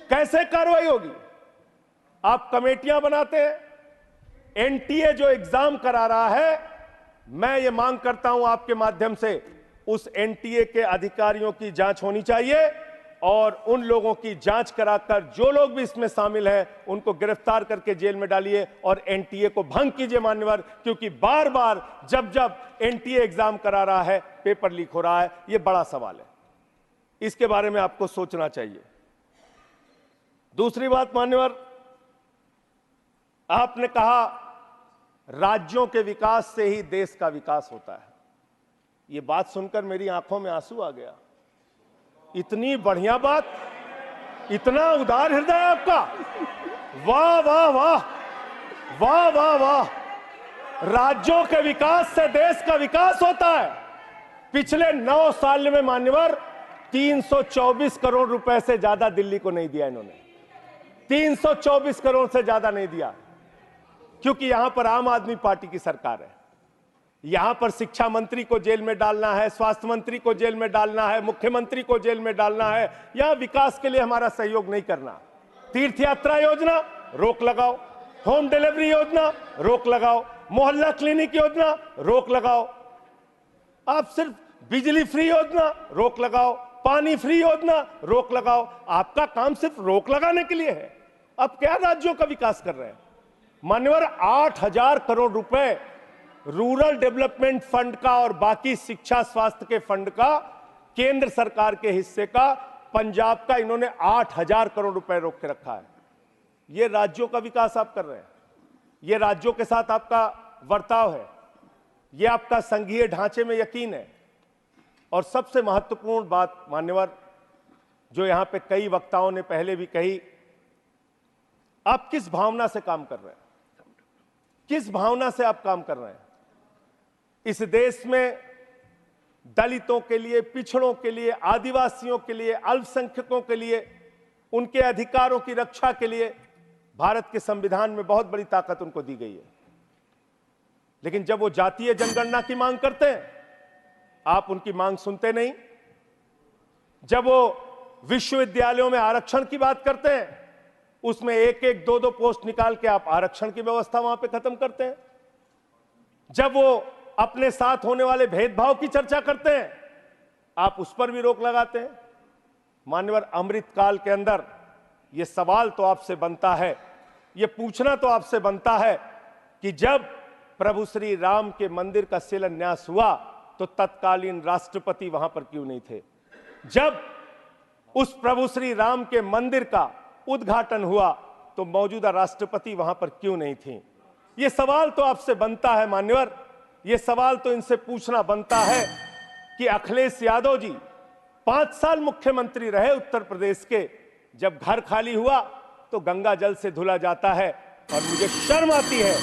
कैसे कार्रवाई होगी? आप कमेटियां बनाते हैं, एनटीए जो एग्जाम करा रहा है, मैं ये मांग करता हूं आपके माध्यम से उस एनटीए के अधिकारियों की जांच होनी चाहिए, और उन लोगों की जांच कराकर जो लोग भी इसमें शामिल हैं उनको गिरफ्तार करके जेल में डालिए और एनटीए को भंग कीजिए मान्यवर, क्योंकि बार बार जब जब एनटीए एग्जाम करा रहा है पेपर लीक हो रहा है। यह बड़ा सवाल है, इसके बारे में आपको सोचना चाहिए। दूसरी बात मान्यवर, आपने कहा राज्यों के विकास से ही देश का विकास होता है। यह बात सुनकर मेरी आंखों में आंसू आ गया। इतनी बढ़िया बात, इतना उदार हृदय आपका, वाह वाह वाह वाह वाह वाह। राज्यों के विकास से देश का विकास होता है। पिछले 9 साल में मान्यवर 324 करोड़ रुपए से ज्यादा दिल्ली को नहीं दिया इन्होंने, 324 करोड़ से ज्यादा नहीं दिया, क्योंकि यहां पर आम आदमी पार्टी की सरकार है। यहां पर शिक्षा मंत्री को जेल में डालना है, स्वास्थ्य मंत्री को जेल में डालना है, मुख्यमंत्री को जेल में डालना है, यहां विकास के लिए हमारा सहयोग नहीं करना। तीर्थ यात्रा योजना रोक लगाओ, होम डिलीवरी योजना रोक लगाओ, मोहल्ला क्लिनिक योजना रोक लगाओ, आप सिर्फ बिजली फ्री योजना रोक लगाओ, पानी फ्री योजना रोक लगाओ। आपका काम सिर्फ रोक लगाने के लिए है। अब क्या राज्यों का विकास कर रहे हैं मान्यवर? 8,000 करोड़ रुपए रूरल डेवलपमेंट फंड का और बाकी शिक्षा स्वास्थ्य के फंड का, केंद्र सरकार के हिस्से का, पंजाब का, इन्होंने 8,000 करोड़ रुपए रोक के रखा है। यह राज्यों का विकास आप कर रहे हैं, यह राज्यों के साथ आपका वर्ताव है, यह आपका संघीय ढांचे में यकीन है। और सबसे महत्वपूर्ण बात मान्यवर, जो यहां पे कई वक्ताओं ने पहले भी कही, आप किस भावना से काम कर रहे हैं, किस भावना से आप काम कर रहे हैं? इस देश में दलितों के लिए, पिछड़ों के लिए, आदिवासियों के लिए, अल्पसंख्यकों के लिए, उनके अधिकारों की रक्षा के लिए भारत के संविधान में बहुत बड़ी ताकत उनको दी गई है। लेकिन जब वो जातीय जनगणना की मांग करते हैं, आप उनकी मांग सुनते नहीं। जब वो विश्वविद्यालयों में आरक्षण की बात करते हैं, उसमें 1-1, 2-2 पोस्ट निकाल के आप आरक्षण की व्यवस्था वहां पे खत्म करते हैं। जब वो अपने साथ होने वाले भेदभाव की चर्चा करते हैं, आप उस पर भी रोक लगाते हैं। मान्यवर, अमृतकाल के अंदर यह सवाल तो आपसे बनता है, यह पूछना तो आपसे बनता है कि जब प्रभु श्री राम के मंदिर का शिलान्यास हुआ तो तत्कालीन राष्ट्रपति वहां पर क्यों नहीं थे? जब उस प्रभु श्री राम के मंदिर का उद्घाटन हुआ तो मौजूदा राष्ट्रपति वहां पर क्यों नहीं थी? यह सवाल तो आपसे बनता है मान्यवर, यह सवाल तो इनसे पूछना बनता है कि अखिलेश यादव जी 5 साल मुख्यमंत्री रहे उत्तर प्रदेश के, जब घर खाली हुआ तो गंगा जल से धुला जाता है। और मुझे शर्म आती है,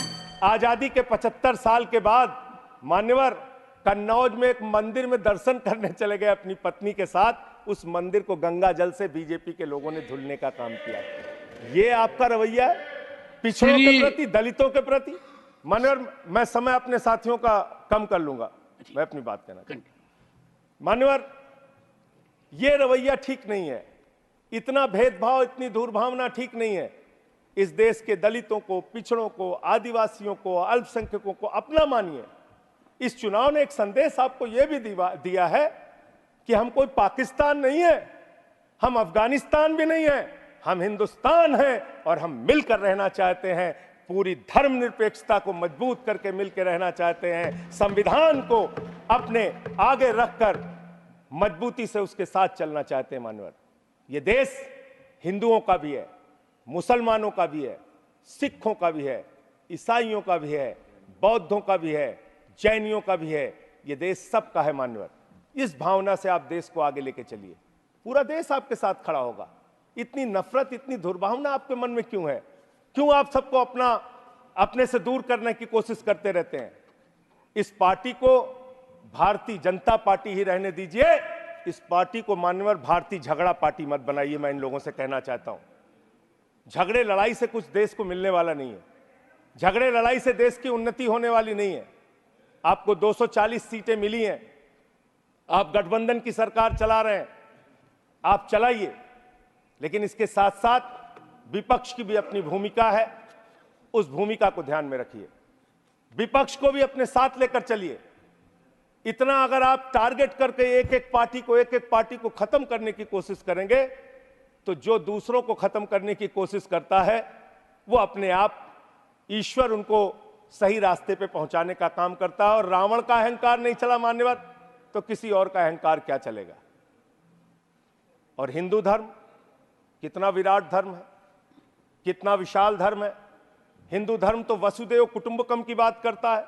आजादी के 75 साल के बाद मान्यवर कन्नौज में एक मंदिर में दर्शन करने चले गए अपनी पत्नी के साथ, उस मंदिर को गंगा जल से बीजेपी के लोगों ने धुलने का काम किया। ये आपका रवैया है पिछड़ों के प्रति, दलितों के प्रति। मान्यवर, मैं समय अपने साथियों का कम कर लूंगा, मैं अपनी बात कहना चाहता हूं। मान्यवर, ये रवैया ठीक नहीं है, इतना भेदभाव, इतनी दुर्भावना ठीक नहीं है। इस देश के दलितों को, पिछड़ों को, आदिवासियों को, अल्पसंख्यकों को अपना मानिए। इस चुनाव ने एक संदेश आपको यह भी दिया है कि हम कोई पाकिस्तान नहीं है, हम अफगानिस्तान भी नहीं है, हम हिंदुस्तान हैं और हम मिलकर रहना चाहते हैं। पूरी धर्मनिरपेक्षता को मजबूत करके मिलकर रहना चाहते हैं। संविधान को अपने आगे रखकर मजबूती से उसके साथ चलना चाहते हैं। मानवर, ये देश हिंदुओं का भी है, मुसलमानों का भी है, सिखों का भी है, ईसाइयों का भी है, बौद्धों का भी है, जैनियों का भी है। ये देश सबका है। मान्यवर, इस भावना से आप देश को आगे लेके चलिए, पूरा देश आपके साथ खड़ा होगा। इतनी नफरत, इतनी दुर्भावना आपके मन में क्यों है? क्यों आप सबको अपने से दूर करने की कोशिश करते रहते हैं? इस पार्टी को भारतीय जनता पार्टी ही रहने दीजिए। इस पार्टी को मान्यवर भारतीय झगड़ा पार्टी मत बनाइए। मैं इन लोगों से कहना चाहता हूं, झगड़े लड़ाई से कुछ देश को मिलने वाला नहीं है। झगड़े लड़ाई से देश की उन्नति होने वाली नहीं है। आपको 240 सीटें मिली हैं, आप गठबंधन की सरकार चला रहे हैं, आप चलाइए, लेकिन इसके साथ साथ विपक्ष की भी अपनी भूमिका है, उस भूमिका को ध्यान में रखिए। विपक्ष को भी अपने साथ लेकर चलिए। इतना अगर आप टारगेट करके एक एक पार्टी को खत्म करने की कोशिश करेंगे, तो जो दूसरों को खत्म करने की कोशिश करता है वो अपने आप ईश्वर उनको सही रास्ते पे पहुंचाने का काम करता है। और रावण का अहंकार नहीं चला मान्यवर, तो किसी और का अहंकार क्या चलेगा? और हिंदू धर्म कितना विराट धर्म है, कितना विशाल धर्म है। हिंदू धर्म तो वसुदेव कुटुंबकम की बात करता है,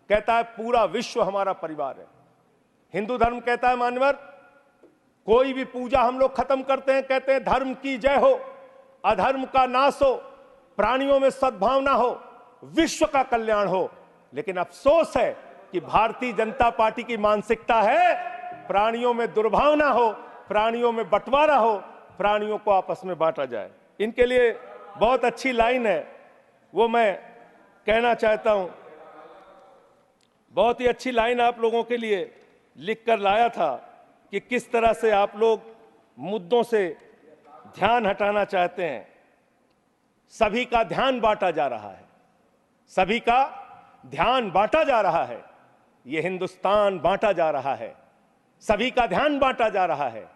कहता है पूरा विश्व हमारा परिवार है। हिंदू धर्म कहता है मान्यवर, कोई भी पूजा हम लोग खत्म करते हैं, कहते हैं धर्म की जय हो, अधर्म का नाश हो, प्राणियों में सद्भावना हो, विश्व का कल्याण हो। लेकिन अफसोस है कि भारतीय जनता पार्टी की मानसिकता है प्राणियों में दुर्भावना हो, प्राणियों में बंटवारा हो, प्राणियों को आपस में बांटा जाए। इनके लिए बहुत अच्छी लाइन है, वो मैं कहना चाहता हूं। बहुत ही अच्छी लाइन आप लोगों के लिए लिख कर लाया था कि किस तरह से आप लोग मुद्दों से ध्यान हटाना चाहते हैं। सभी का ध्यान बांटा जा रहा है, सभी का ध्यान बांटा जा रहा है। यह हिंदुस्तान बांटा जा रहा है, सभी का ध्यान बांटा जा रहा है।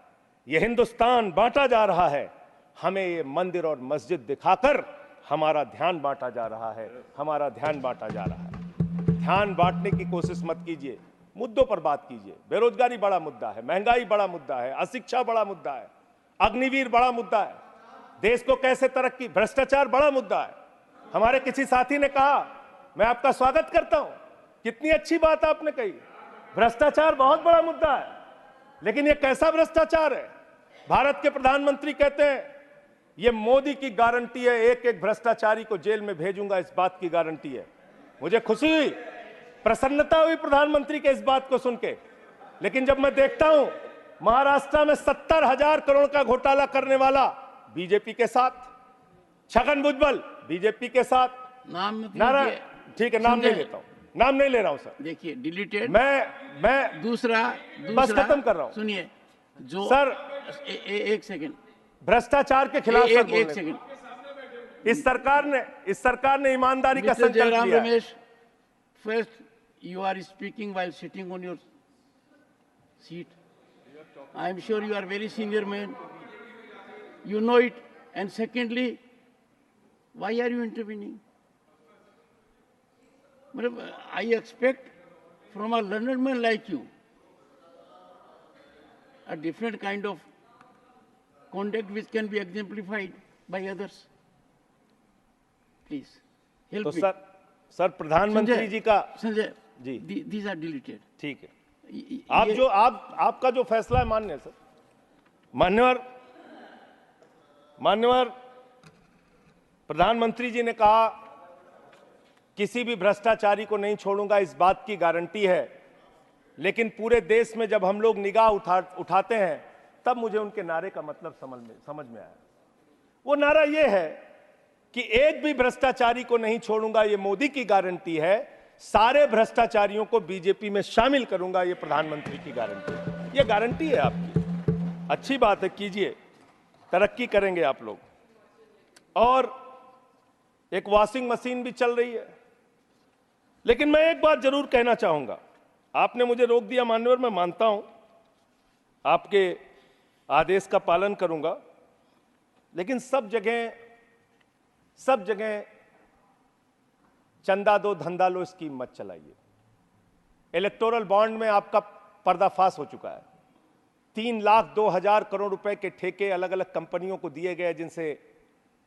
यह हिंदुस्तान बांटा जा रहा है। हमें ये मंदिर और मस्जिद दिखाकर हमारा ध्यान बांटा जा रहा है, हमारा ध्यान बांटा जा रहा है। ध्यान बांटने की कोशिश मत कीजिए, मुद्दों पर बात कीजिए। बेरोजगारी बड़ा मुद्दा है, महंगाई बड़ा मुद्दा है, अशिक्षा बड़ा मुद्दा है, अग्निवीर बड़ा मुद्दा है, देश को कैसे तरक्की, भ्रष्टाचार बड़ा मुद्दा है। हमारे किसी साथी ने कहा, मैं आपका स्वागत करता हूं, कितनी अच्छी बात आपने कही, भ्रष्टाचार बहुत बड़ा मुद्दा है। लेकिन यह कैसा भ्रष्टाचार है? भारत के प्रधानमंत्री कहते हैं यह मोदी की गारंटी है, एक एक भ्रष्टाचारी को जेल में भेजूंगा, इस बात की गारंटी है। मुझे खुशी हुई, प्रसन्नता हुई प्रधानमंत्री के इस बात को सुन के। लेकिन जब मैं देखता हूं महाराष्ट्र में 70,000 करोड़ का घोटाला करने वाला बीजेपी के साथ, छगन भुजबल बीजेपी के साथ, नाम नारायण, ठीक है नाम नहीं लेता हूं, नाम नहीं ले रहा हूं सर। देखिए डिलीटेड। मैं दूसरा बस खत्म कर रहा हूं। सुनिए जो सर एक सेकंड, भ्रष्टाचार के खिलाफ सर एक सेकंड। इस सरकार ने ईमानदारी का संकल्प लिया है। Ramesh, first you are speaking while sitting on your seat. I am sure you are very senior man. You know it. And secondly, why are you intervening? I expect from a learned man like you a different kind of conduct which can be exemplified by others. Please help तो me. सर प्रधानमंत्री जी का Sanjay ji these are deleted. ठीक है। आप जो आपका जो फैसला है मान्य सर। मान्यवर प्रधानमंत्री जी ने कहा किसी भी भ्रष्टाचारी को नहीं छोड़ूंगा, इस बात की गारंटी है। लेकिन पूरे देश में जब हम लोग निगाह उठाते हैं तब मुझे उनके नारे का मतलब समझ में आया। वो नारा ये है कि एक भी भ्रष्टाचारी को नहीं छोड़ूंगा, ये मोदी की गारंटी है। सारे भ्रष्टाचारियों को बीजेपी में शामिल करूंगा, ये प्रधानमंत्री की गारंटी है। ये गारंटी है आपकी। अच्छी बात है, कीजिए, तरक्की करेंगे आप लोग। और एक वॉशिंग मशीन भी चल रही है। लेकिन मैं एक बात जरूर कहना चाहूंगा। आपने मुझे रोक दिया मान्यवर, मैं मानता हूं, आपके आदेश का पालन करूंगा। लेकिन सब जगह चंदा दो धंधा लो स्कीम मत चलाइए। इलेक्टोरल बॉन्ड में आपका पर्दाफाश हो चुका है। 3,02,000 करोड़ रुपए के ठेके अलग अलग कंपनियों को दिए गए, जिनसे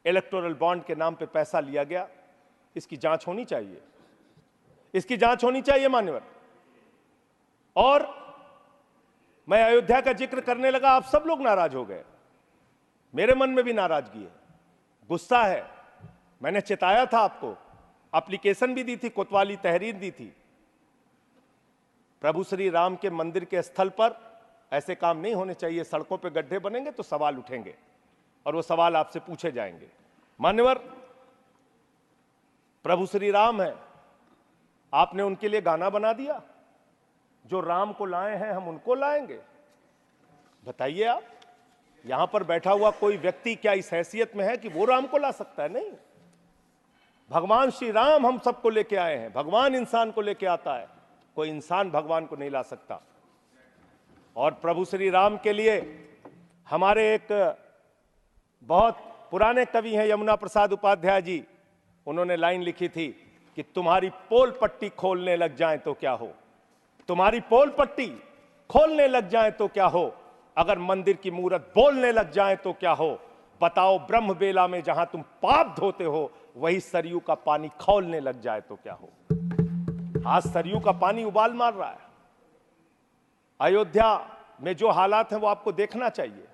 इलेक्टोरल बॉन्ड के नाम पे पैसा लिया गया। इसकी जांच होनी चाहिए, इसकी जांच होनी चाहिए मान्यवर। और मैं अयोध्या का जिक्र करने लगा, आप सब लोग नाराज हो गए। मेरे मन में भी नाराजगी है, गुस्सा है। मैंने चेताया था आपको, एप्लीकेशन भी दी थी, कोतवाली तहरीर दी थी। प्रभु श्री राम के मंदिर के स्थल पर ऐसे काम नहीं होने चाहिए। सड़कों पे गड्ढे बनेंगे तो सवाल उठेंगे और वो सवाल आपसे पूछे जाएंगे। मान्यवर, प्रभु श्री राम है, आपने उनके लिए गाना बना दिया। जो राम को लाए हैं हम उनको लाएंगे। बताइए आप, यहां पर बैठा हुआ कोई व्यक्ति क्या इस हैसियत में है कि वो राम को ला सकता है? नहीं। भगवान श्री राम हम सबको लेके आए हैं। भगवान इंसान को लेके आता है, कोई इंसान भगवान को नहीं ला सकता। और प्रभु श्री राम के लिए हमारे एक बहुत पुराने कवि हैं यमुना प्रसाद उपाध्याय जी, उन्होंने लाइन लिखी थी कि तुम्हारी पोल पट्टी खोलने लग जाए तो क्या हो, तुम्हारी पोल पट्टी खोलने लग जाए तो क्या हो, अगर मंदिर की मूरत बोलने लग जाए तो क्या हो, बताओ ब्रह्म बेला में जहां तुम पाप धोते हो वही सरयू का पानी खौलने लग जाए तो क्या हो। आज सरयू का पानी उबाल मार रहा है। अयोध्या में जो हालात हैं वो आपको देखना चाहिए।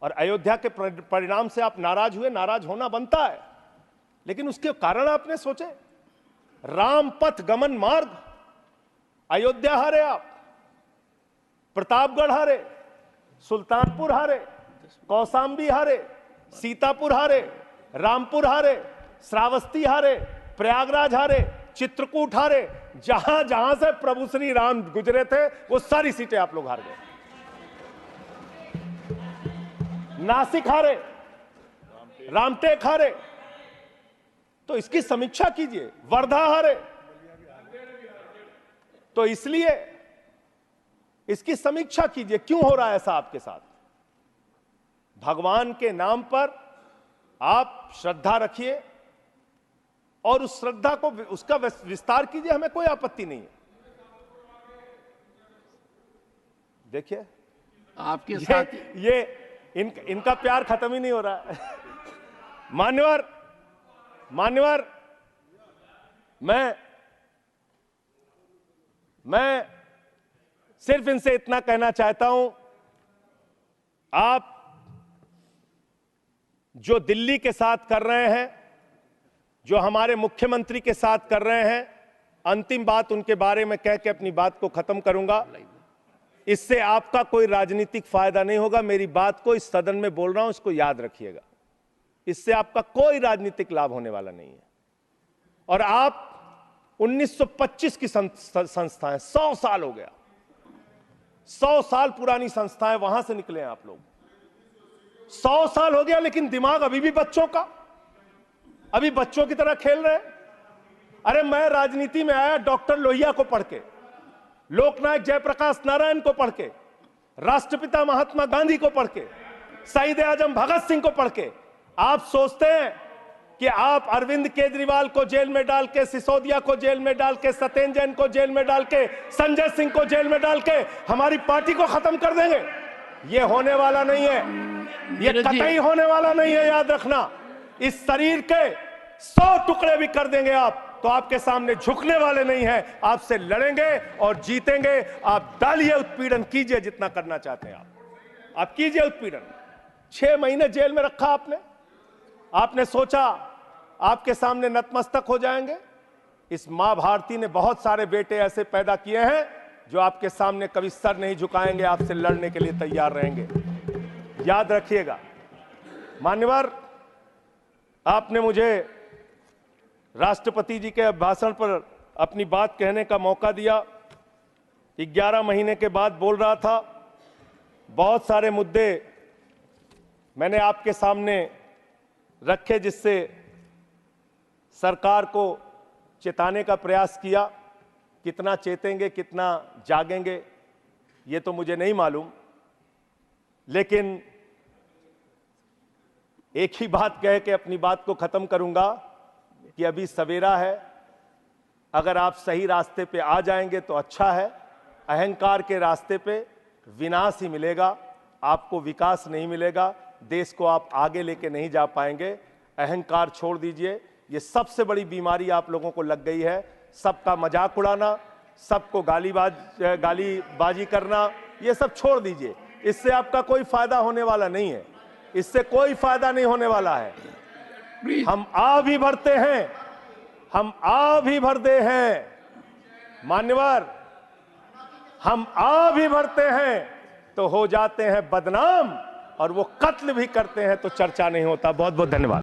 और अयोध्या के परिणाम से आप नाराज हुए, नाराज होना बनता है, लेकिन उसके कारण आपने सोचे। राम पथ गमन मार्ग, अयोध्या हारे आप, प्रतापगढ़ हारे, सुल्तानपुर हारे, कौशाम्बी हारे, सीतापुर हारे, रामपुर हारे, श्रावस्ती हारे, प्रयागराज हारे, चित्रकूट हारे। जहां जहां से प्रभु श्री राम गुजरे थे वो सारी सीटें आप लोग हार गए। नासिक हारे, रामटेक हारे, तो इसकी समीक्षा कीजिए। वर्धा हारे, तो इसलिए इसकी समीक्षा कीजिए, क्यों हो रहा है ऐसा आपके साथ। भगवान के नाम पर आप श्रद्धा रखिए और उस श्रद्धा को, उसका विस्तार कीजिए, हमें कोई आपत्ति नहीं है। देखिए आपके साथ ये इनका प्यार खत्म ही नहीं हो रहा है। मान्यवर, मैं सिर्फ इनसे इतना कहना चाहता हूं, आप जो दिल्ली के साथ कर रहे हैं, जो हमारे मुख्यमंत्री के साथ कर रहे हैं, अंतिम बात उनके बारे में कह के अपनी बात को खत्म करूंगा। इससे आपका कोई राजनीतिक फायदा नहीं होगा। मेरी बात को इस सदन में बोल रहा हूं, इसको याद रखिएगा। इससे आपका कोई राजनीतिक लाभ होने वाला नहीं है। और आप 1925 की संस्थाएं, 100 साल हो गया, 100 साल पुरानी संस्थाएं, वहां से निकले हैं आप लोग। 100 साल हो गया, लेकिन दिमाग अभी भी बच्चों का, अभी बच्चों की तरह खेल रहे हैं। अरे मैं राजनीति में आया डॉक्टर लोहिया को पढ़ के, लोकनायक जयप्रकाश नारायण को पढ़ के, राष्ट्रपिता महात्मा गांधी को पढ़ के, शहीद आजम भगत सिंह को पढ़ के। आप सोचते हैं कि आप अरविंद केजरीवाल को जेल में डाल के, सिसोदिया को जेल में डाल के, सत्येंद्र जैन को जेल में डाल के, संजय सिंह को जेल में डाल के हमारी पार्टी को खत्म कर देंगे? ये होने वाला नहीं है, ये कतई होने वाला नहीं है। याद रखना, इस शरीर के 100 टुकड़े भी कर देंगे आप, तो आपके सामने झुकने वाले नहीं हैं, आपसे लड़ेंगे और जीतेंगे। आप डालिए, उत्पीड़न कीजिए, जितना करना चाहते हैं आप कीजिए उत्पीड़न। 6 महीने जेल में रखा आपने सोचा आपके सामने नतमस्तक हो जाएंगे? इस मां भारती ने बहुत सारे बेटे ऐसे पैदा किए हैं जो आपके सामने कभी सर नहीं झुकाएंगे, आपसे लड़ने के लिए तैयार रहेंगे। याद रखिएगा। मान्यवर, आपने मुझे राष्ट्रपति जी के भाषण पर अपनी बात कहने का मौका दिया। 11 महीने के बाद बोल रहा था। बहुत सारे मुद्दे मैंने आपके सामने रखे जिससे सरकार को चेताने का प्रयास किया। कितना चेतेंगे, कितना जागेंगे, ये तो मुझे नहीं मालूम, लेकिन एक ही बात कह के अपनी बात को खत्म करूंगा कि अभी सवेरा है। अगर आप सही रास्ते पे आ जाएंगे तो अच्छा है। अहंकार के रास्ते पे विनाश ही मिलेगा, आपको विकास नहीं मिलेगा, देश को आप आगे लेके नहीं जा पाएंगे। अहंकार छोड़ दीजिए। ये सबसे बड़ी बीमारी आप लोगों को लग गई है। सबका मजाक उड़ाना, सबको गालीबाजी करना, ये सब छोड़ दीजिए। इससे आपका कोई फायदा होने वाला नहीं है। इससे कोई फायदा नहीं होने वाला है। हम आ भी भरते हैं, हम आ भी भरते हैं मान्यवर, हम आ भी भरते हैं तो हो जाते हैं बदनाम, और वो कत्ल भी करते हैं तो चर्चा नहीं होता। बहुत बहुत धन्यवाद।